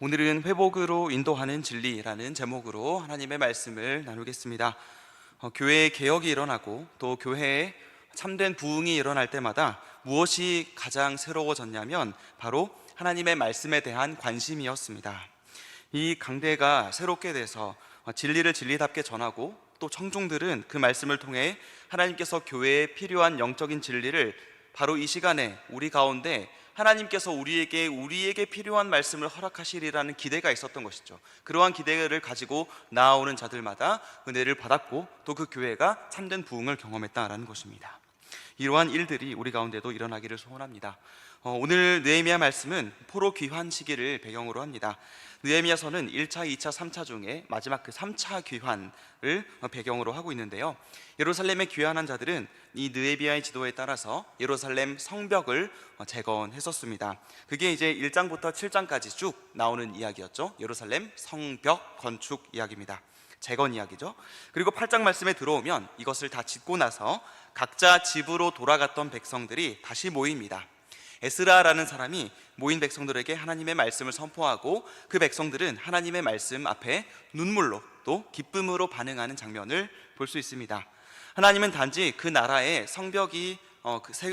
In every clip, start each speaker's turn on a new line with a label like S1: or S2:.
S1: 오늘은 회복으로 인도하는 진리라는 제목으로 하나님의 말씀을 나누겠습니다. 교회의 개혁이 일어나고 또 교회에 참된 부흥이 일어날 때마다 무엇이 가장 새로워졌냐면 바로 하나님의 말씀에 대한 관심이었습니다. 이 강대가 새롭게 돼서 진리를 진리답게 전하고 또 청중들은 그 말씀을 통해 하나님께서 교회에 필요한 영적인 진리를 바로 이 시간에 우리 가운데 하나님께서 우리에게 필요한 말씀을 허락하시리라는 기대가 있었던 것이죠. 그러한 기대를 가지고 나아오는 자들마다 은혜를 받았고 또 그 교회가 참된 부흥을 경험했다라는 것입니다. 이러한 일들이 우리 가운데도 일어나기를 소원합니다. 오늘 느헤미야 말씀은 포로 귀환 시기를 배경으로 합니다. 느헤미야서는 1차, 2차, 3차 중에 마지막 그 3차 귀환을 배경으로 하고 있는데요. 예루살렘에 귀환한 자들은 이 느헤미야의 지도에 따라서 예루살렘 성벽을 재건했었습니다. 그게 이제 1장부터 7장까지 쭉 나오는 이야기였죠. 예루살렘 성벽 건축 이야기입니다. 재건 이야기죠. 그리고 8장 말씀에 들어오면 이것을 다 짓고 나서 각자 집으로 돌아갔던 백성들이 다시 모입니다. 에스라라는 사람이 모인 백성들에게 하나님의 말씀을 선포하고 그 백성들은 하나님의 말씀 앞에 눈물로 또 기쁨으로 반응하는 장면을 볼 수 있습니다. 하나님은 단지 그 나라의 성벽이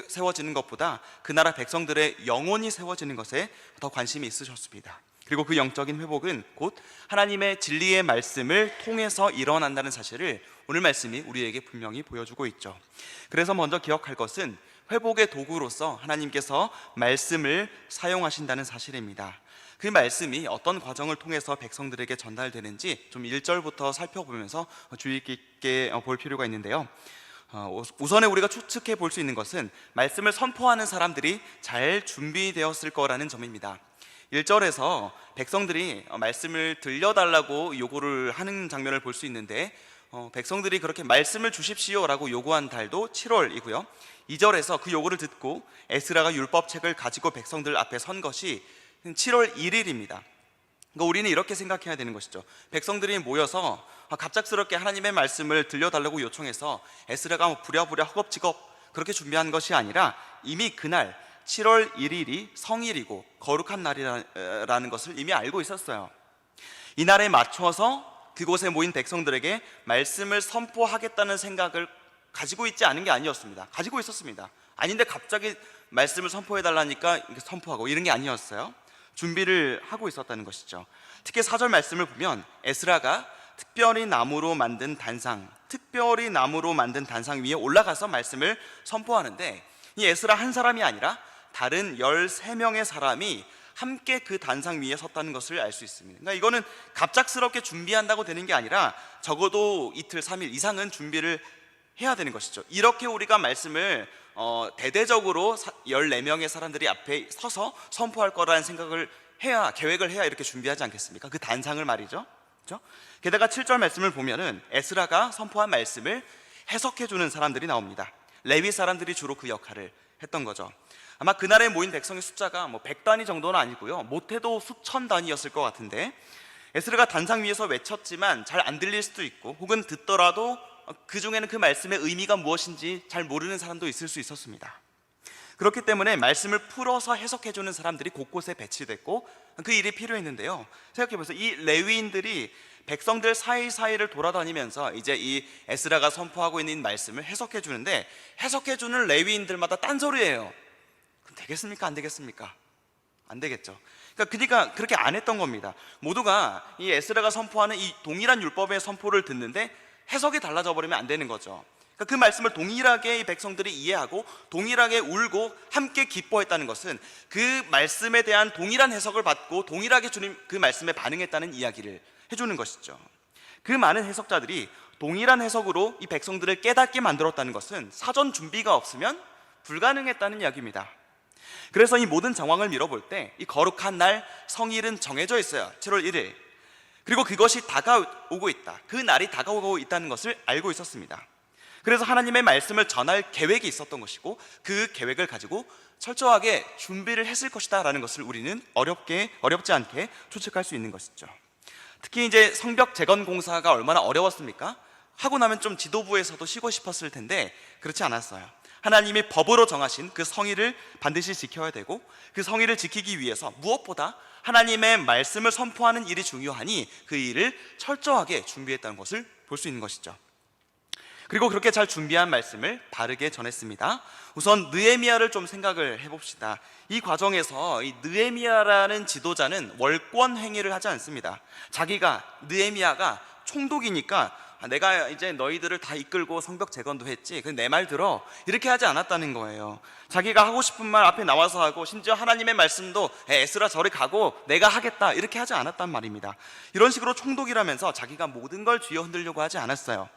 S1: 세워지는 것보다 그 나라 백성들의 영혼이 세워지는 것에 더 관심이 있으셨습니다. 그리고 그 영적인 회복은 곧 하나님의 진리의 말씀을 통해서 일어난다는 사실을 오늘 말씀이 우리에게 분명히 보여주고 있죠. 그래서 먼저 기억할 것은 회복의 도구로서 하나님께서 말씀을 사용하신다는 사실입니다. 그 말씀이 어떤 과정을 통해서 백성들에게 전달되는지 좀 1절부터 살펴보면서 주의 깊게 볼 필요가 있는데요. 우선에 우리가 추측해 볼 수 있는 것은 말씀을 선포하는 사람들이 잘 준비되었을 거라는 점입니다. 1절에서 백성들이 말씀을 들려달라고 요구를 하는 장면을 볼 수 있는데 백성들이 그렇게 말씀을 주십시오라고 요구한 달도 7월이고요 2절에서 그 요구를 듣고 에스라가 율법책을 가지고 백성들 앞에 선 것이 7월 1일입니다 그러니까 우리는 이렇게 생각해야 되는 것이죠. 백성들이 모여서 갑작스럽게 하나님의 말씀을 들려달라고 요청해서 에스라가 부랴부랴 허겁지겁 그렇게 준비한 것이 아니라 이미 그날 7월 1일이 성일이고 거룩한 날이라는 것을 이미 알고 있었어요. 이 날에 맞춰서 그곳에 모인 백성들에게 말씀을 선포하겠다는 생각을 가지고 있지 않은 게 아니었습니다. 가지고 있었습니다. 아닌데 갑자기 말씀을 선포해달라니까 선포하고 이런 게 아니었어요. 준비를 하고 있었다는 것이죠. 특히 4절 말씀을 보면 에스라가 특별히 나무로 만든 단상 위에 올라가서 말씀을 선포하는데 이 에스라 한 사람이 아니라 다른 13명의 사람이 함께 그 단상 위에 섰다는 것을 알 수 있습니다. 그러니까 이거는 갑작스럽게 준비한다고 되는 게 아니라 적어도 이틀, 3일 이상은 준비를 해야 되는 것이죠. 이렇게 우리가 말씀을 대대적으로 14명의 사람들이 앞에 서서 선포할 거라는 생각을 해야, 계획을 해야 이렇게 준비하지 않겠습니까? 그 단상을 말이죠. 그렇죠? 게다가 7절 말씀을 보면은 에스라가 선포한 말씀을 해석해 주는 사람들이 나옵니다. 레위 사람들이 주로 그 역할을 했던 거죠. 아마 그날에 모인 백성의 숫자가 100단위 정도는 아니고요 못해도 수천 단위였을 것 같은데 에스라가 단상 위에서 외쳤지만 잘 안 들릴 수도 있고 혹은 듣더라도 그 중에는 그 말씀의 의미가 무엇인지 잘 모르는 사람도 있을 수 있었습니다. 그렇기 때문에 말씀을 풀어서 해석해주는 사람들이 곳곳에 배치됐고 그 일이 필요했는데요. 생각해보세요. 이 레위인들이 백성들 사이사이를 돌아다니면서 이제 이 에스라가 선포하고 있는 말씀을 해석해주는데 해석해주는 레위인들마다 딴소리예요. 그럼 되겠습니까? 안 되겠습니까? 안 되겠죠. 그러니까 그렇게 안 했던 겁니다. 모두가 이 에스라가 선포하는 이 동일한 율법의 선포를 듣는데 해석이 달라져 버리면 안 되는 거죠. 그러니까 그 말씀을 동일하게 이 백성들이 이해하고 동일하게 울고 함께 기뻐했다는 것은 그 말씀에 대한 동일한 해석을 받고 동일하게 주님 그 말씀에 반응했다는 이야기를 해주는 것이죠. 그 많은 해석자들이 동일한 해석으로 이 백성들을 깨닫게 만들었다는 것은 사전 준비가 없으면 불가능했다는 이야기입니다. 그래서 이 모든 정황을 미뤄볼 때 이 거룩한 날 성일은 정해져 있어요. 7월 1일. 그리고 그것이 다가오고 있다. 그 날이 다가오고 있다는 것을 알고 있었습니다. 그래서 하나님의 말씀을 전할 계획이 있었던 것이고 그 계획을 가지고 철저하게 준비를 했을 것이다 라는 것을 우리는 어렵지 않게 추측할 수 있는 것이죠. 특히 이제 성벽 재건 공사가 얼마나 어려웠습니까? 하고 나면 좀 지도부에서도 쉬고 싶었을 텐데 그렇지 않았어요. 하나님이 법으로 정하신 그 성의를 반드시 지켜야 되고, 그 성의를 지키기 위해서 무엇보다 하나님의 말씀을 선포하는 일이 중요하니 그 일을 철저하게 준비했다는 것을 볼 수 있는 것이죠. 그리고 그렇게 잘 준비한 말씀을 바르게 전했습니다. 우선 느헤미야를 좀 생각을 해봅시다. 이 과정에서 이 느헤미야라는 지도자는 월권 행위를 하지 않습니다. 느헤미야가 총독이니까 내가 이제 너희들을 다 이끌고 성벽 재건도 했지, 내 말 들어, 이렇게 하지 않았다는 거예요. 자기가 하고 싶은 말 앞에 나와서 하고, 심지어 하나님의 말씀도 에스라 저리 가고 내가 하겠다, 이렇게 하지 않았단 말입니다. 이런 식으로 총독이라면서 자기가 모든 걸 쥐어 흔들려고 하지 않았어요.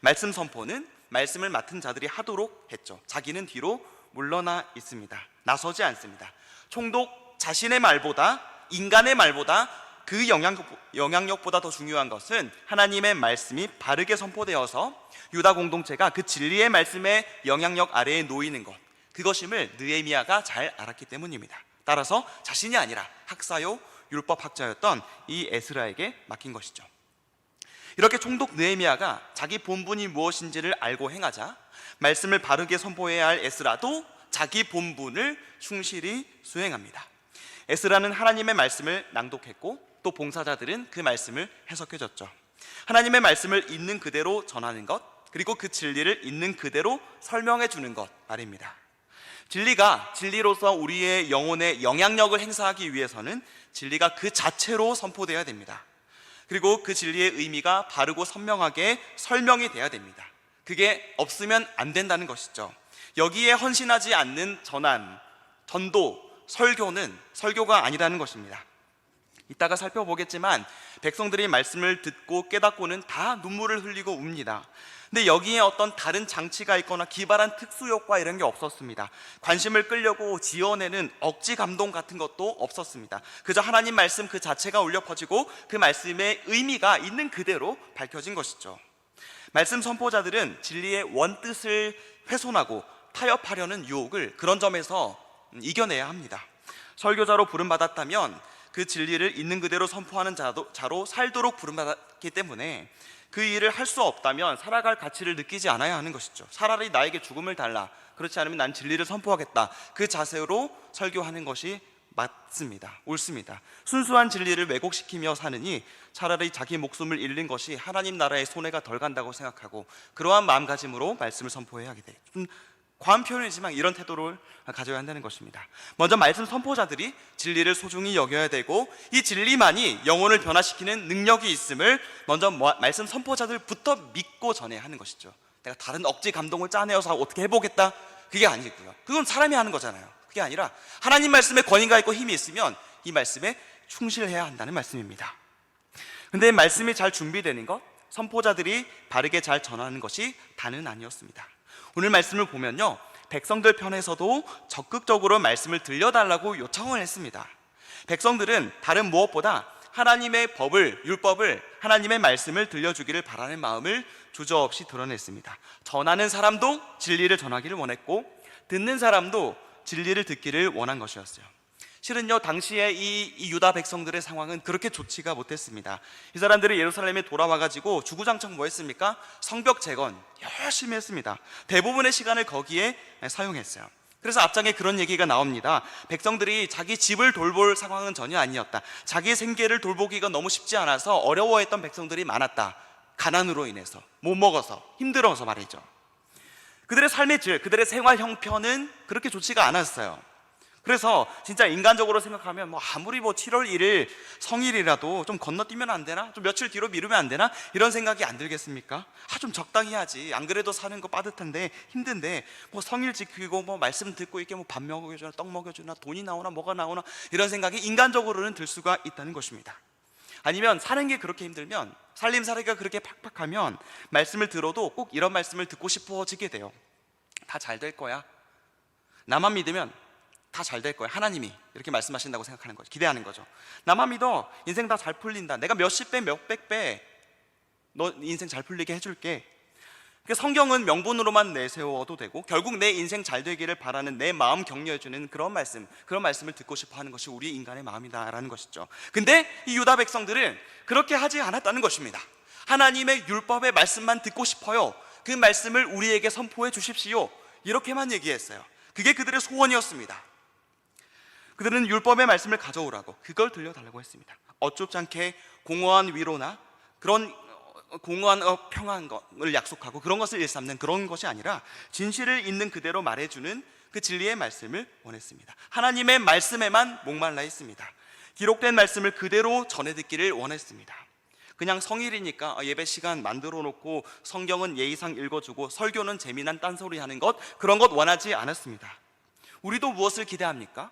S1: 말씀 선포는 말씀을 맡은 자들이 하도록 했죠. 자기는 뒤로 물러나 있습니다. 나서지 않습니다. 총독 자신의 말보다, 인간의 말보다, 그 영향력보다 더 중요한 것은 하나님의 말씀이 바르게 선포되어서 유다 공동체가 그 진리의 말씀의 영향력 아래에 놓이는 것, 그것임을 느헤미야가 잘 알았기 때문입니다. 따라서 자신이 아니라 학사요 율법학자였던 이 에스라에게 맡긴 것이죠. 이렇게 총독 느헤미야가 자기 본분이 무엇인지를 알고 행하자 말씀을 바르게 선포해야 할 에스라도 자기 본분을 충실히 수행합니다. 에스라는 하나님의 말씀을 낭독했고, 또 봉사자들은 그 말씀을 해석해줬죠. 하나님의 말씀을 있는 그대로 전하는 것, 그리고 그 진리를 있는 그대로 설명해 주는 것 말입니다. 진리가 진리로서 우리의 영혼에 영향력을 행사하기 위해서는 진리가 그 자체로 선포되어야 됩니다. 그리고 그 진리의 의미가 바르고 선명하게 설명이 돼야 됩니다. 그게 없으면 안 된다는 것이죠. 여기에 헌신하지 않는 전도, 설교는 설교가 아니라는 것입니다. 이따가 살펴보겠지만 백성들이 말씀을 듣고 깨닫고는 다 눈물을 흘리고 웁니다. 근데 여기에 어떤 다른 장치가 있거나 기발한 특수효과 이런 게 없었습니다. 관심을 끌려고 지어내는 억지 감동 같은 것도 없었습니다. 그저 하나님 말씀 그 자체가 울려 퍼지고 그 말씀의 의미가 있는 그대로 밝혀진 것이죠. 말씀 선포자들은 진리의 원뜻을 훼손하고 타협하려는 유혹을 그런 점에서 이겨내야 합니다. 설교자로 부름받았다면 그 진리를 있는 그대로 선포하는 자로 살도록 부름받았기 때문에 그 일을 할 수 없다면 살아갈 가치를 느끼지 않아야 하는 것이죠. 차라리 나에게 죽음을 달라, 그렇지 않으면 난 진리를 선포하겠다, 그 자세로 설교하는 것이 맞습니다. 옳습니다. 순수한 진리를 왜곡시키며 사느니 차라리 자기 목숨을 잃는 것이 하나님 나라의 손해가 덜 간다고 생각하고, 그러한 마음가짐으로 말씀을 선포해야 하게 돼요. 좀 과한 표현이지만 이런 태도를 가져야 한다는 것입니다. 먼저 말씀 선포자들이 진리를 소중히 여겨야 되고, 이 진리만이 영혼을 변화시키는 능력이 있음을 먼저 말씀 선포자들부터 믿고 전해야 하는 것이죠. 내가 다른 억지 감동을 짜내어서 어떻게 해보겠다, 그게 아니고요. 그건 사람이 하는 거잖아요. 그게 아니라 하나님 말씀에 권위가 있고 힘이 있으면 이 말씀에 충실해야 한다는 말씀입니다. 근데 말씀이 잘 준비되는 것, 선포자들이 바르게 잘 전하는 것이 다는 아니었습니다. 오늘 말씀을 보면요, 백성들 편에서도 적극적으로 말씀을 들려달라고 요청을 했습니다. 백성들은 다른 무엇보다 하나님의 율법을, 하나님의 말씀을 들려주기를 바라는 마음을 주저없이 드러냈습니다. 전하는 사람도 진리를 전하기를 원했고, 듣는 사람도 진리를 듣기를 원한 것이었어요. 실은요, 당시에 이 유다 백성들의 상황은 그렇게 좋지가 못했습니다. 이 사람들이 예루살렘에 돌아와가지고 주구장창 뭐 했습니까? 성벽 재건 열심히 했습니다. 대부분의 시간을 거기에 사용했어요. 그래서 앞장에 그런 얘기가 나옵니다. 백성들이 자기 집을 돌볼 상황은 전혀 아니었다. 자기 생계를 돌보기가 너무 쉽지 않아서 어려워했던 백성들이 많았다. 가난으로 인해서, 못 먹어서, 힘들어서 말이죠. 그들의 삶의 질, 그들의 생활 형편은 그렇게 좋지가 않았어요. 그래서 진짜 인간적으로 생각하면 아무리 7월 1일 성일이라도 좀 건너뛰면 안 되나? 좀 며칠 뒤로 미루면 안 되나? 이런 생각이 안 들겠습니까? 좀 적당히 하지. 안 그래도 사는 거 빠듯한데, 힘든데 성일 지키고 말씀 듣고 이렇게 밥 먹여주나 떡 먹여주나 돈이 나오나 뭐가 나오나, 이런 생각이 인간적으로는 들 수가 있다는 것입니다. 아니면 사는 게 그렇게 힘들면, 살림살이가 그렇게 팍팍하면 말씀을 들어도 꼭 이런 말씀을 듣고 싶어지게 돼요. 다 잘 될 거야. 나만 믿으면 다 잘 될 거야. 하나님이 이렇게 말씀하신다고 생각하는 거죠. 기대하는 거죠. 나만 믿어. 인생 다 잘 풀린다. 내가 몇십 배, 몇백 배 너 인생 잘 풀리게 해줄게. 성경은 명분으로만 내세워도 되고, 결국 내 인생 잘 되기를 바라는 내 마음 격려해주는 그런 말씀을 듣고 싶어 하는 것이 우리 인간의 마음이다라는 것이죠. 근데 이 유다 백성들은 그렇게 하지 않았다는 것입니다. 하나님의 율법의 말씀만 듣고 싶어요. 그 말씀을 우리에게 선포해 주십시오. 이렇게만 얘기했어요. 그게 그들의 소원이었습니다. 그들은 율법의 말씀을 가져오라고, 그걸 들려달라고 했습니다. 어쭙지 않게 공허한 위로나 그런 공허한 평안을 약속하고 그런 것을 일삼는 그런 것이 아니라 진실을 있는 그대로 말해주는 그 진리의 말씀을 원했습니다. 하나님의 말씀에만 목말라 있습니다. 기록된 말씀을 그대로 전해 듣기를 원했습니다. 그냥 성일이니까 예배 시간 만들어 놓고 성경은 예의상 읽어주고 설교는 재미난 딴소리 하는 것, 그런 것 원하지 않았습니다. 우리도 무엇을 기대합니까?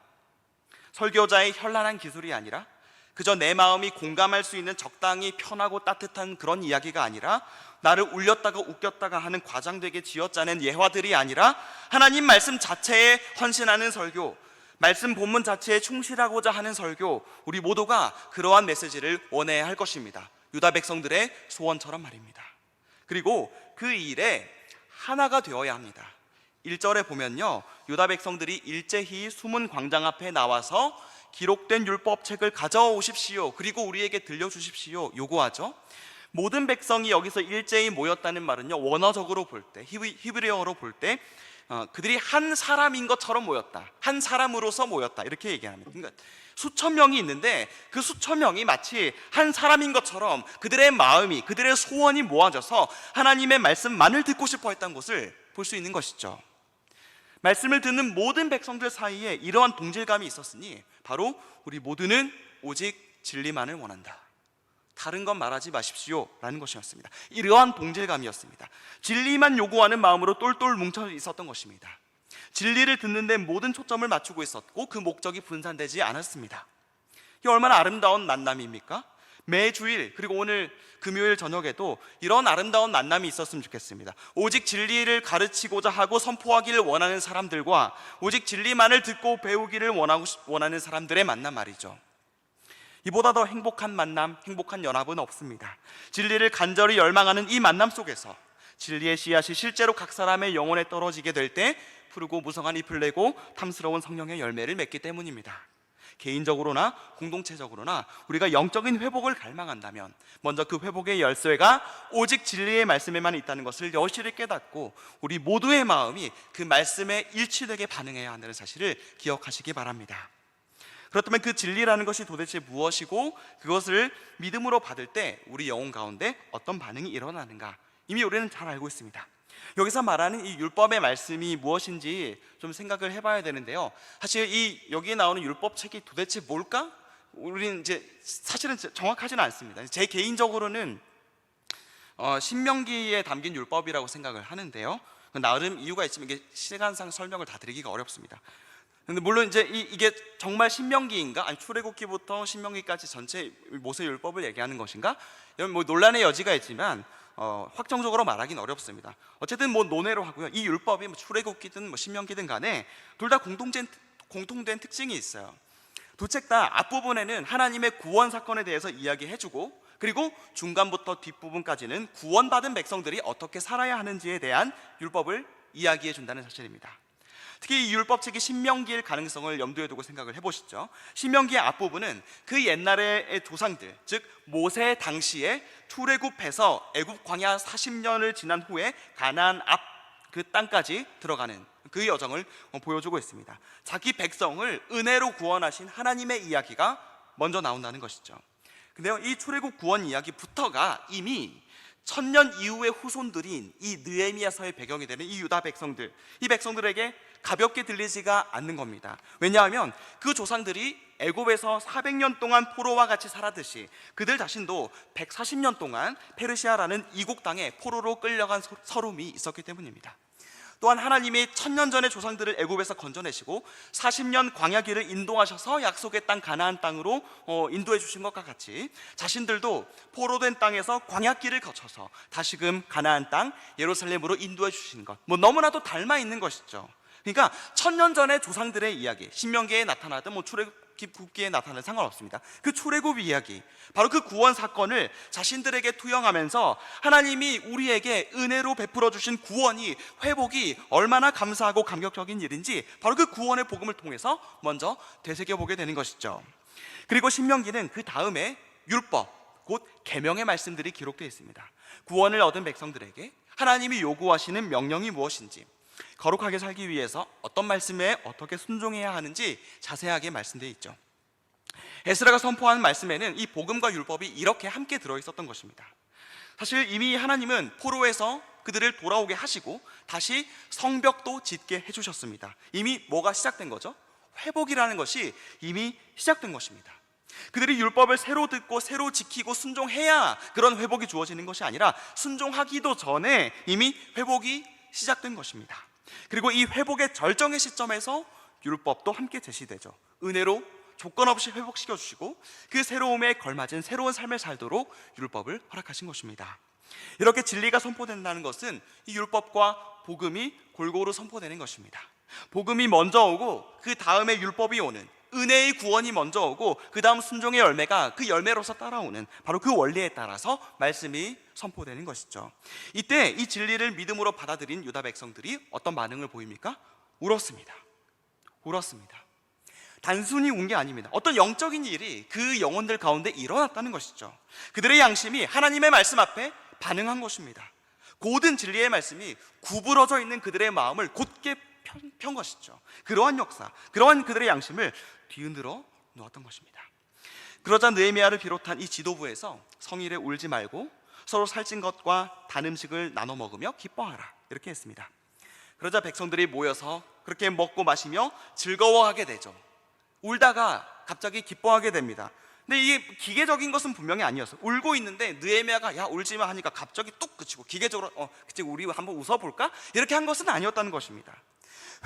S1: 설교자의 현란한 기술이 아니라 그저 내 마음이 공감할 수 있는 적당히 편하고 따뜻한 그런 이야기가 아니라 나를 울렸다가 웃겼다가 하는 과장되게 쥐어짜낸 예화들이 아니라 하나님 말씀 자체에 헌신하는 설교, 말씀 본문 자체에 충실하고자 하는 설교, 우리 모두가 그러한 메시지를 원해야 할 것입니다. 유다 백성들의 소원처럼 말입니다. 그리고 그 일에 하나가 되어야 합니다. 1절에 보면요, 유다 백성들이 일제히 수문 광장 앞에 나와서 기록된 율법책을 가져오십시오, 그리고 우리에게 들려주십시오 요구하죠. 모든 백성이 여기서 일제히 모였다는 말은요, 원어적으로 볼 때, 히브리어로 볼 때 그들이 한 사람인 것처럼 모였다, 한 사람으로서 모였다, 이렇게 얘기합니다. 그러니까 수천 명이 있는데 그 수천 명이 마치 한 사람인 것처럼 그들의 마음이, 그들의 소원이 모아져서 하나님의 말씀만을 듣고 싶어 했던 것을 볼 수 있는 것이죠. 말씀을 듣는 모든 백성들 사이에 이러한 동질감이 있었으니 바로 우리 모두는 오직 진리만을 원한다, 다른 건 말하지 마십시오 라는 것이었습니다. 이러한 동질감이었습니다. 진리만 요구하는 마음으로 똘똘 뭉쳐 있었던 것입니다. 진리를 듣는 데 모든 초점을 맞추고 있었고 그 목적이 분산되지 않았습니다. 이게 얼마나 아름다운 만남입니까? 매주일, 그리고 오늘 금요일 저녁에도 이런 아름다운 만남이 있었으면 좋겠습니다. 오직 진리를 가르치고자 하고 선포하기를 원하는 사람들과 오직 진리만을 듣고 배우기를 원하는 사람들의 만남 말이죠. 이보다 더 행복한 만남, 행복한 연합은 없습니다. 진리를 간절히 열망하는 이 만남 속에서 진리의 씨앗이 실제로 각 사람의 영혼에 떨어지게 될 때 푸르고 무성한 잎을 내고 탐스러운 성령의 열매를 맺기 때문입니다. 개인적으로나 공동체적으로나 우리가 영적인 회복을 갈망한다면 먼저 그 회복의 열쇠가 오직 진리의 말씀에만 있다는 것을 여실히 깨닫고 우리 모두의 마음이 그 말씀에 일치되게 반응해야 한다는 사실을 기억하시기 바랍니다. 그렇다면 그 진리라는 것이 도대체 무엇이고 그것을 믿음으로 받을 때 우리 영혼 가운데 어떤 반응이 일어나는가, 이미 우리는 잘 알고 있습니다. 여기서 말하는 이 율법의 말씀이 무엇인지 좀 생각을 해봐야 되는데요. 사실 이 여기에 나오는 율법책이 도대체 뭘까? 우리는 이제 사실은 정확하지는 않습니다. 제 개인적으로는 신명기에 담긴 율법이라고 생각을 하는데요. 나름 이유가 있지만 이게 시간상 설명을 다 드리기가 어렵습니다. 근데 물론 이제 이게 정말 신명기인가, 아니 출애굽기부터 신명기까지 전체 모세 율법을 얘기하는 것인가? 이런 뭐 논란의 여지가 있지만 확정적으로 말하기는 어렵습니다. 어쨌든 뭐 논외로 하고요. 이 율법이 뭐 출애굽기든 뭐 신명기든 간에 둘 다 공통된 특징이 있어요. 두 책 다 앞부분에는 하나님의 구원 사건에 대해서 이야기해주고, 그리고 중간부터 뒷부분까지는 구원받은 백성들이 어떻게 살아야 하는지에 대한 율법을 이야기해준다는 사실입니다. 특히 이 율법책이 신명기일 가능성을 염두에 두고 생각을 해보시죠. 신명기의 앞부분은 그 옛날의 조상들, 즉 모세 당시에 출애굽해서 애굽 광야 40년을 지난 후에 가나안 앞 그 땅까지 들어가는 그 여정을 보여주고 있습니다. 자기 백성을 은혜로 구원하신 하나님의 이야기가 먼저 나온다는 것이죠. 근데요, 이 출애굽 구원 이야기부터가 이미 1000년 이후의 후손들인 이 느헤미야서의 배경이 되는 이 유다 백성들, 이 백성들에게 가볍게 들리지가 않는 겁니다. 왜냐하면 그 조상들이 애굽에서 400년 동안 포로와 같이 살았듯이 그들 자신도 140년 동안 페르시아라는 이국 땅에 포로로 끌려간 서름이 있었기 때문입니다. 또한 하나님이 1000년 전의 조상들을 애굽에서 건져내시고 40년 광야길을 인도하셔서 약속의 땅 가나안 땅으로 인도해 주신 것과 같이 자신들도 포로된 땅에서 광야길을 거쳐서 다시금 가나안 땅 예루살렘으로 인도해 주신 것, 뭐 너무나도 닮아 있는 것이죠. 그러니까 1000년 전의 조상들의 이야기, 신명기에 나타나든 뭐 출애굽기에 나타나든 상관없습니다. 그 출애굽 이야기, 바로 그 구원 사건을 자신들에게 투영하면서 하나님이 우리에게 은혜로 베풀어 주신 구원이, 회복이 얼마나 감사하고 감격적인 일인지 바로 그 구원의 복음을 통해서 먼저 되새겨보게 되는 것이죠. 그리고 신명기는 그 다음에 율법, 곧 계명의 말씀들이 기록되어 있습니다. 구원을 얻은 백성들에게 하나님이 요구하시는 명령이 무엇인지, 거룩하게 살기 위해서 어떤 말씀에 어떻게 순종해야 하는지 자세하게 말씀되어 있죠. 에스라가 선포한 말씀에는 이 복음과 율법이 이렇게 함께 들어있었던 것입니다. 사실 이미 하나님은 포로에서 그들을 돌아오게 하시고 다시 성벽도 짓게 해주셨습니다. 이미 뭐가 시작된 거죠? 회복이라는 것이 이미 시작된 것입니다. 그들이 율법을 새로 듣고 새로 지키고 순종해야 그런 회복이 주어지는 것이 아니라 순종하기도 전에 이미 회복이 시작된 것입니다. 그리고 이 회복의 절정의 시점에서 율법도 함께 제시되죠. 은혜로 조건 없이 회복시켜 주시고 그 새로움에 걸맞은 새로운 삶을 살도록 율법을 허락하신 것입니다. 이렇게 진리가 선포된다는 것은 이 율법과 복음이 골고루 선포되는 것입니다. 복음이 먼저 오고 그 다음에 율법이 오는, 은혜의 구원이 먼저 오고 그 다음 순종의 열매가 그 열매로서 따라오는, 바로 그 원리에 따라서 말씀이 선포되는 것이죠. 이때 이 진리를 믿음으로 받아들인 유다 백성들이 어떤 반응을 보입니까? 울었습니다. 단순히 운 게 아닙니다. 어떤 영적인 일이 그 영혼들 가운데 일어났다는 것이죠. 그들의 양심이 하나님의 말씀 앞에 반응한 것입니다. 고든 진리의 말씀이 구부러져 있는 그들의 마음을 곧게 편 것이죠. 그러한 역사, 그러한 그들의 양심을 뒤흔들어 놓았던 것입니다. 그러자 느헤미야를 비롯한 이 지도부에서 성일에 울지 말고 서로 살찐 것과 단 음식을 나눠 먹으며 기뻐하라, 이렇게 했습니다. 그러자 백성들이 모여서 그렇게 먹고 마시며 즐거워하게 되죠. 울다가 갑자기 기뻐하게 됩니다. 근데 이게 기계적인 것은 분명히 아니었어요. 울고 있는데 느헤미야가 야 울지마 하니까 갑자기 뚝 그치고 기계적으로 그치 우리 한번 웃어볼까? 이렇게 한 것은 아니었다는 것입니다.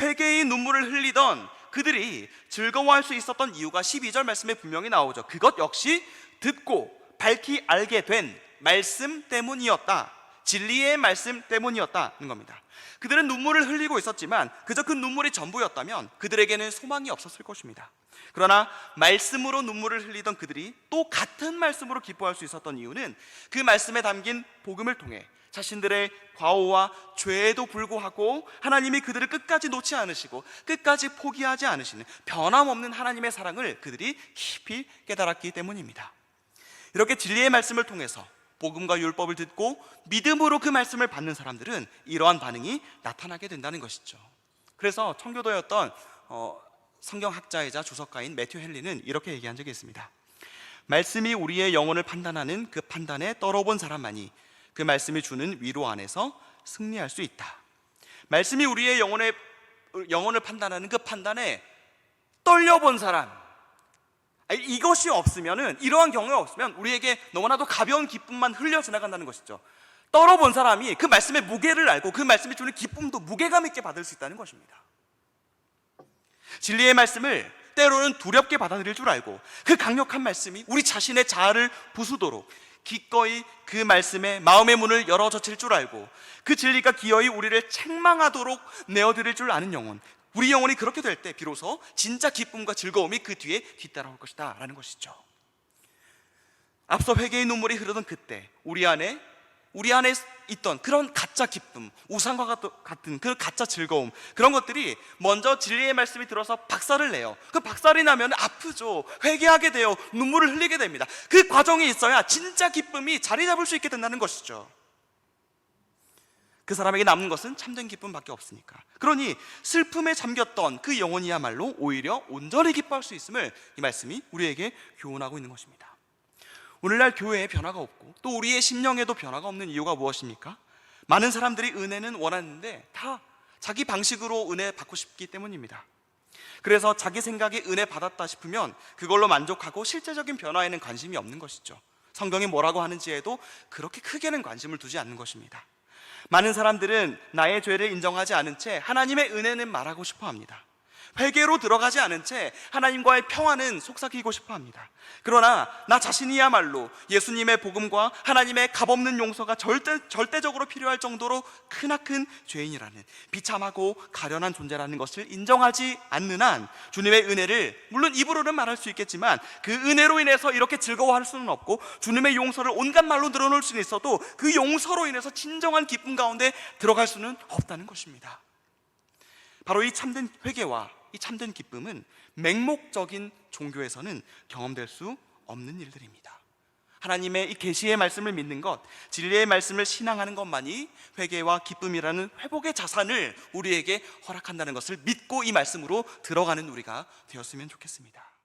S1: 회개의 눈물을 흘리던 그들이 즐거워할 수 있었던 이유가 12절 말씀에 분명히 나오죠. 그것 역시 듣고 밝히 알게 된 말씀 때문이었다. 진리의 말씀 때문이었다는 겁니다. 그들은 눈물을 흘리고 있었지만 그저 그 눈물이 전부였다면 그들에게는 소망이 없었을 것입니다. 그러나 말씀으로 눈물을 흘리던 그들이 또 같은 말씀으로 기뻐할 수 있었던 이유는 그 말씀에 담긴 복음을 통해 자신들의 과오와 죄에도 불구하고 하나님이 그들을 끝까지 놓지 않으시고 끝까지 포기하지 않으시는 변함없는 하나님의 사랑을 그들이 깊이 깨달았기 때문입니다. 이렇게 진리의 말씀을 통해서 복음과 율법을 듣고 믿음으로 그 말씀을 받는 사람들은 이러한 반응이 나타나게 된다는 것이죠. 그래서 청교도였던 성경학자이자 주석가인 매튜 헨리는 이렇게 얘기한 적이 있습니다. 말씀이 우리의 영혼을 판단하는 그 판단에 떨어본 사람만이 그 말씀이 주는 위로 안에서 승리할 수 있다. 말씀이 우리의 영혼을 판단하는 그 판단에 떨려본 사람, 이것이 없으면은, 이러한 경우가 없으면 우리에게 너무나도 가벼운 기쁨만 흘려 지나간다는 것이죠. 떨어본 사람이 그 말씀의 무게를 알고 그 말씀이 주는 기쁨도 무게감 있게 받을 수 있다는 것입니다. 진리의 말씀을 때로는 두렵게 받아들일 줄 알고 그 강력한 말씀이 우리 자신의 자아를 부수도록 기꺼이 그 말씀에 마음의 문을 열어젖힐 줄 알고 그 진리가 기어이 우리를 책망하도록 내어드릴 줄 아는 영혼, 우리 영혼이 그렇게 될 때 비로소 진짜 기쁨과 즐거움이 그 뒤에 뒤따라올 것이다 라는 것이죠. 앞서 회개의 눈물이 흐르던 그때 우리 안에 있던 그런 가짜 기쁨, 우상과 같은 그 가짜 즐거움, 그런 것들이 먼저 진리의 말씀이 들어서 박살을 내요. 그 박살이 나면 아프죠. 회개하게 돼요. 눈물을 흘리게 됩니다. 그 과정이 있어야 진짜 기쁨이 자리 잡을 수 있게 된다는 것이죠. 그 사람에게 남는 것은 참된 기쁨밖에 없으니까. 그러니 슬픔에 잠겼던 그 영혼이야말로 오히려 온전히 기뻐할 수 있음을 이 말씀이 우리에게 교훈하고 있는 것입니다. 오늘날 교회에 변화가 없고 또 우리의 심령에도 변화가 없는 이유가 무엇입니까? 많은 사람들이 은혜는 원하는데 다 자기 방식으로 은혜 받고 싶기 때문입니다. 그래서 자기 생각에 은혜 받았다 싶으면 그걸로 만족하고 실제적인 변화에는 관심이 없는 것이죠. 성경이 뭐라고 하는지에도 그렇게 크게는 관심을 두지 않는 것입니다. 많은 사람들은 나의 죄를 인정하지 않은 채 하나님의 은혜는 말하고 싶어 합니다. 회개로 들어가지 않은 채 하나님과의 평화는 속삭이고 싶어 합니다. 그러나 나 자신이야말로 예수님의 복음과 하나님의 값없는 용서가 절대적으로 필요할 정도로 크나큰 죄인이라는, 비참하고 가련한 존재라는 것을 인정하지 않는 한 주님의 은혜를 물론 입으로는 말할 수 있겠지만 그 은혜로 인해서 이렇게 즐거워할 수는 없고, 주님의 용서를 온갖 말로 늘어놓을 수는 있어도 그 용서로 인해서 진정한 기쁨 가운데 들어갈 수는 없다는 것입니다. 바로 이 참된 회개와 이 참된 기쁨은 맹목적인 종교에서는 경험될 수 없는 일들입니다. 하나님의 이 계시의 말씀을 믿는 것, 진리의 말씀을 신앙하는 것만이 회개와 기쁨이라는 회복의 자산을 우리에게 허락한다는 것을 믿고 이 말씀으로 들어가는 우리가 되었으면 좋겠습니다.